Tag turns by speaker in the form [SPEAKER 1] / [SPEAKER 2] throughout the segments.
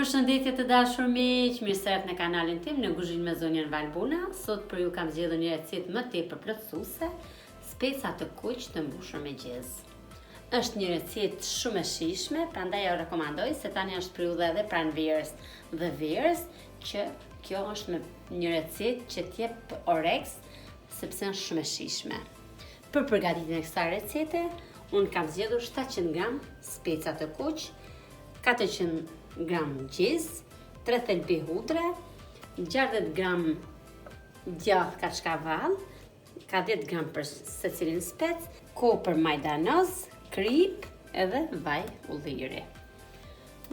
[SPEAKER 1] Përshëndetje të dashur miq, mirë se erdhët në kanalin tim në kuzhinë me zonjën Valbuna. Sot për ju kam zgjedhur një recetë më tepër plotësuese, speca të kuq të mbushur me gjezë. Është një recetë shumë e shijshme, prandaj ja rekomandoj se tani është periudha edhe pranverës dhe verës, që kjo është një recetë që t'jep oreks sepse është shumë e shijshme. Për përgatitjen e kësaj recete, unë kam zgjedhur 700 gram speca të kuq, 400 gram gjizë, 3 thelbi hudre, 60 gram djath kaçkavall, ka 10 gram për secilin spec, kopër majdanoz, krip edhe vaj ulliri.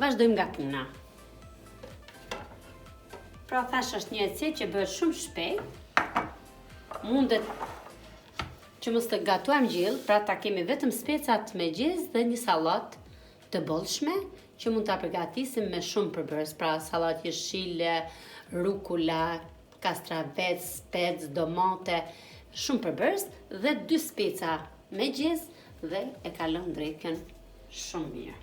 [SPEAKER 1] Vazhdojmë nga puna. Pra thash është një recetë që bëhet shumë shpejt, mundet që mos të gatuajmë gjillë, pra ta kemi vetëm specat me gjizë dhe një sallatë të bollshme, që mund ta përgatisim me shumë përbërës, pra sallatë jeshile, rukula, kastravec, spec, domate, shumë përbërës dhe 2 speca me gjizë dhe e kalon drekën shumë mirë.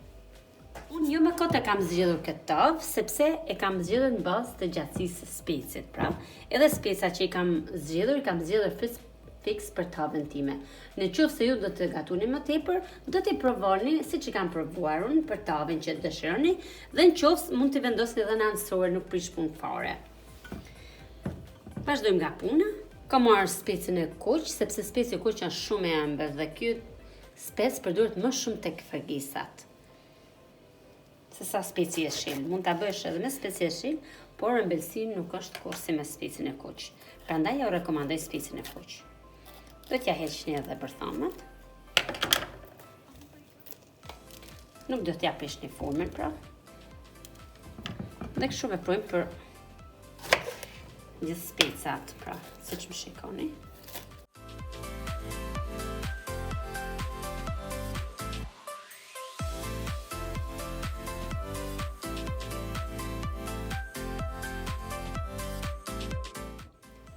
[SPEAKER 1] Unë jo më kot e kam zgjedhur këtë tavë, sepse e kam zgjedhur në bazë të gjatësisë së specit, pra. Edhe speca që i kam zgjedhur fiks për tavën time. Në qoftë se ju do të gatuni më tepër, do t'i provoni siç i kam provuar unë për tavën që dëshironi, dhe në qoftë mund t'i vendosni edhe në anësore, nuk prish punë fare. Vazhdojmë nga puna. Kam marrë specën e kuq, sepse speca e kuq është shumë e ëmbël dhe ky spec përdoret më shumë tek fërgisat. Se sa speci e shill, mund ta bësh edhe me speci e shill, por ëmbëlsia nuk është kurrë si me specën e kuq. Prandaj ju rekomandoj specën e kuq. Do t'ja heqni edhe bërthamët. Nuk do t'ja prishni formën, pra. Dhe kështu veprojmë për gjithë specat, pra, siç më shikoni.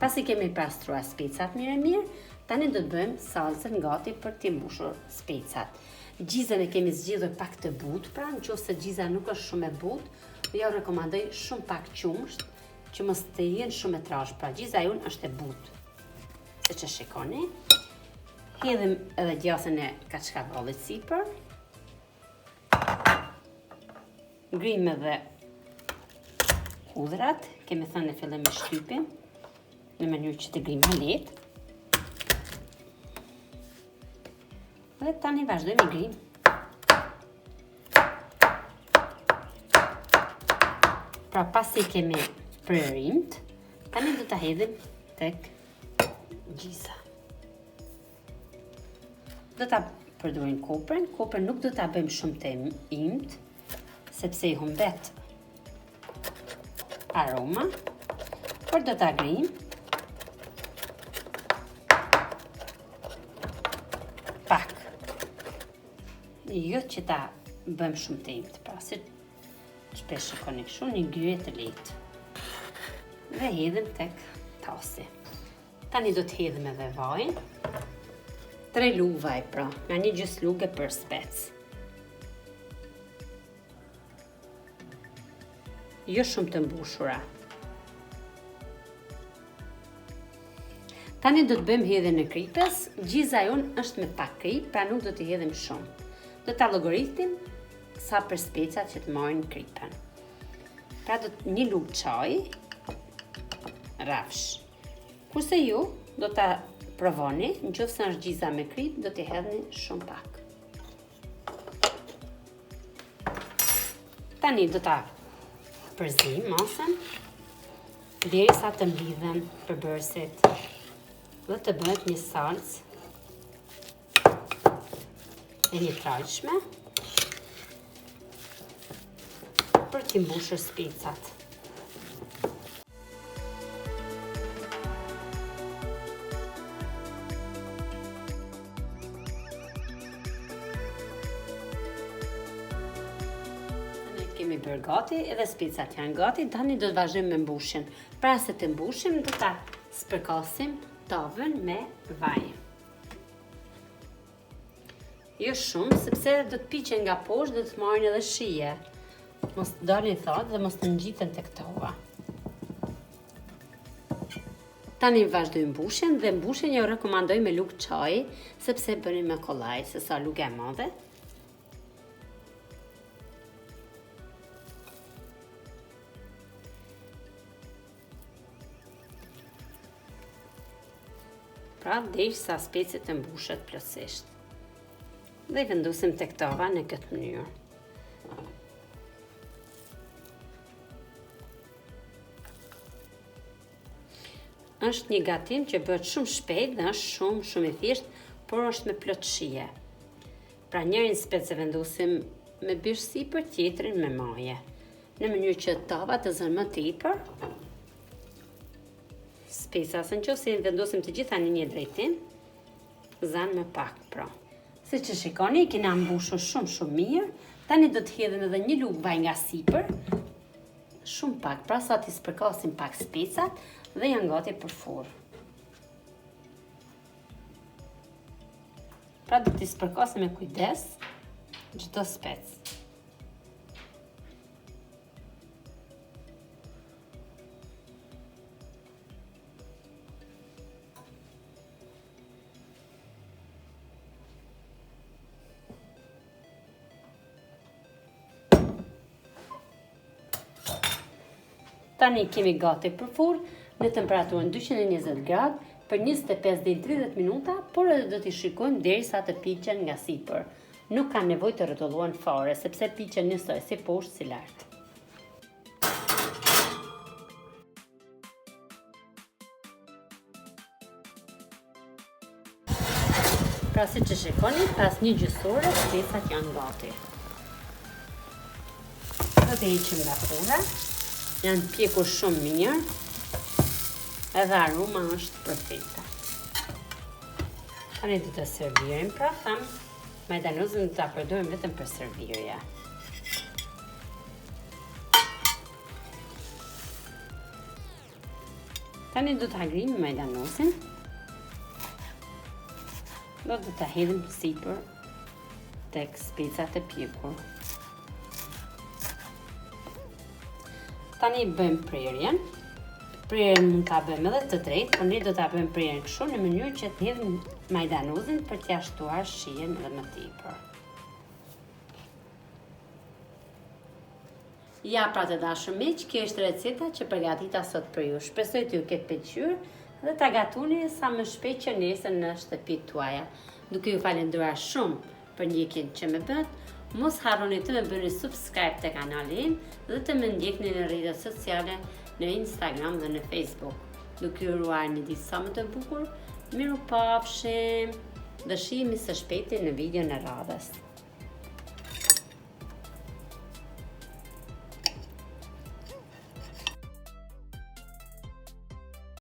[SPEAKER 1] Pasi kemi pastruar specat mirë, tani do të bëjmë salcën gati për t'i mbushur specat. Gjizën e kemi zgjedhur pak të butë, pra nëse gjiza nuk është shumë e butë, ja rekomandoj shumë pak qumësht, që mos të jenë shumë e trashë, pra gjiza jonë është e butë. Siç e shikoni. Hedhim edhe djathën e kaçkavallit sipër. Ngrim edhe hudhrat, kemi thënë në fillim me shtypin, në mënyrë që të grimë lehtë. Dhe tani vazhdojmë i grim. Pra pasi kemi prerimt, tani do ta hedhim tek gjiza. Do ta përdorim kopën. Kopën nuk do ta bëjmë shumë të imt, sepse i humbet aroma, por do ta grim. Pak. Jo që ta bëjmë shumë të imt, pra si shpesh shikoni kështu, një ngrye të lehtë. Dhe hedhim tek tasi. Tani do të hedhim edhe vajin. 3 lugë vaj, pra, nga një gjys luge për spec. Jo shumë të mbushura. Tani do të bëjmë hedhjen e kripës. Gjiza jonë është me pak krip, pra nuk do t'i hedhim shumë. Do ta llogaritim sa për specat që të marrin kripën. Pra do të një lugë çaj rafsh. Kurse ju do ta provoni, nëse është gjiza me krip, do t'i hedhni shumë pak. Tani do ta përzim masën derisa të mblidhen përbërësit dhe të bëhet një salcë e një trajshme për t'i mbushur specat. Ne kemi bërë gati, edhe specat janë gati, tani do të vazhdojmë me mbushjen. Pra se të mbushim, do ta spërkasim tavën me vaj. Jo shumë, sepse do të piqen nga poshtë, do të marrin edhe shije. Mos të dalin thatë dhe mos të ngjiten tek tova. Tani vazhdoj mbushjen dhe mbushjen jo rekomandoj me lugë çaji, sepse bëni me kollaj, se sa lugë e madhe. Pra, derisa specit të mbushet plotësisht. Dhe i vendosim tek tava në këtë mënyrë. Është një gatim që bëhet shumë shpejt dhe është shumë i thjeshtë, por është me plot shije. Pra njërin spec e vendosim me bysh sipër, tjetrin me maje, në mënyrë që tava të zënë më tepër. Specat nëse i vendosim të gjitha në një drejtim, zanë më pak pra. Si që shikoni, kena mbushur shumë mirë. Tani do të hedhim edhe një lugë vaj nga sipër, shumë pak, pra sa t'i spërkasim pak specat dhe janë gati për furrë. Pra do t'i spërkasim me kujdes çdo spec. Tani kemi gati për furrë në temperaturën 220 gradë për 25 deri 30 minuta, por edhe do t'i shikojmë derisa të piqen nga sipër. Nuk ka nevojë të rrotullohen fare, sepse piqen njësoj si poshtë si lart. Pra si që shikoni, pas një gjysore, specat janë gati. Do të heqim nga furra. Janë pjekur shumë mirë, edhe aroma është perfekte. Tani do të servirojmë, pra tham, majdanozën do ta përdorim vetëm për servirje. Tani do ta ngrim majdanozën. Do ta hedhim sipër tek specat e pjekur. Tani bëjmë prerjen. Prerjen mund ta bëjmë edhe të drejtë, por ne do ta bëjmë prerjen kështu në mënyrë që të hedhim majdanozën për t'ia shtuar shijen edhe më tepër. Ja, pra të dashur miq, kjo është receta që përgatita sot për ju. Shpresoj t'ju ketë pëlqyer dhe ta gatuni sa më shpejt që nesër në shtëpitë tuaja. Duke ju falenderuar shumë për ndjekjen që më bët. Mos harroni të më bëni subscribe të kanalin dhe të më ndjekni në rrjetet sociale në Instagram dhe në Facebook. Duke ju uruar një ditë sa më të bukur, mirupafshim dhe shihemi së shpejti në video në radhës.